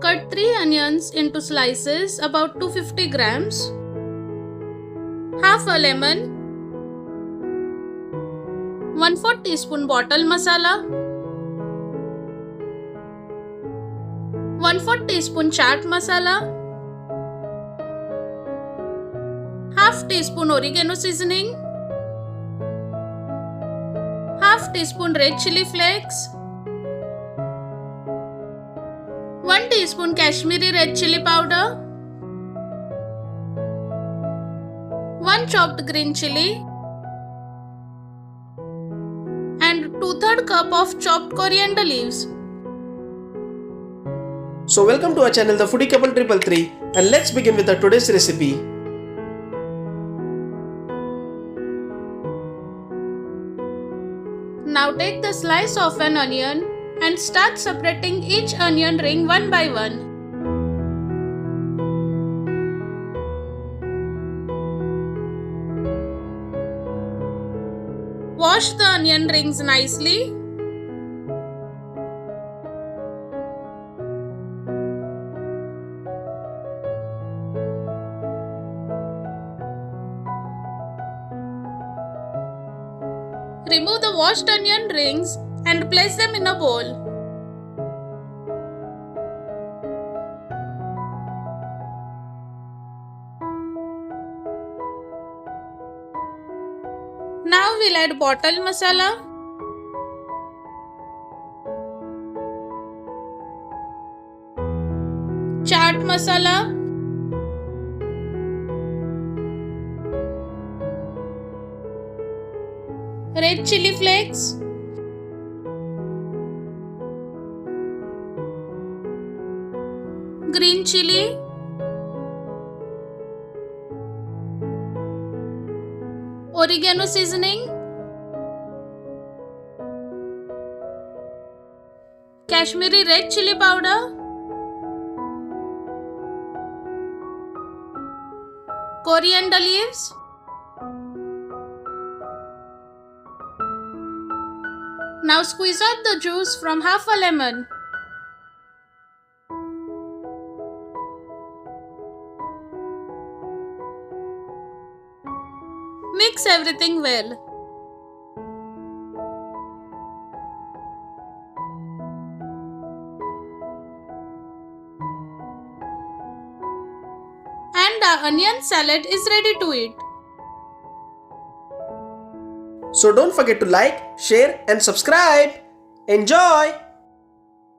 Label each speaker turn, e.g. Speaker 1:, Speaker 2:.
Speaker 1: cut 3 onions into slices about 250 grams, half a lemon, 1/4 teaspoon bottle masala, 1/4 teaspoon chaat masala, half teaspoon oregano seasoning, half teaspoon red chilli flakes, 1 teaspoon Kashmiri red chilli powder, 1 chopped green chilli, and 2/3 cup of chopped coriander leaves.
Speaker 2: So welcome to our channel The Foodie Couple 333 and let's begin with our today's recipe.
Speaker 1: Now take the slice of an onion and start separating each onion ring one by one. Wash the onion rings nicely. Remove the washed onion rings and place them in a bowl. Now we'll add bottle masala, chaat masala, red chilli flakes, green chilli, oregano seasoning, Kashmiri red chilli powder, coriander leaves, now squeeze out the juice from half a lemon. Mix everything well. And our onion salad is ready to eat.
Speaker 2: So don't forget to like, share and subscribe. Enjoy!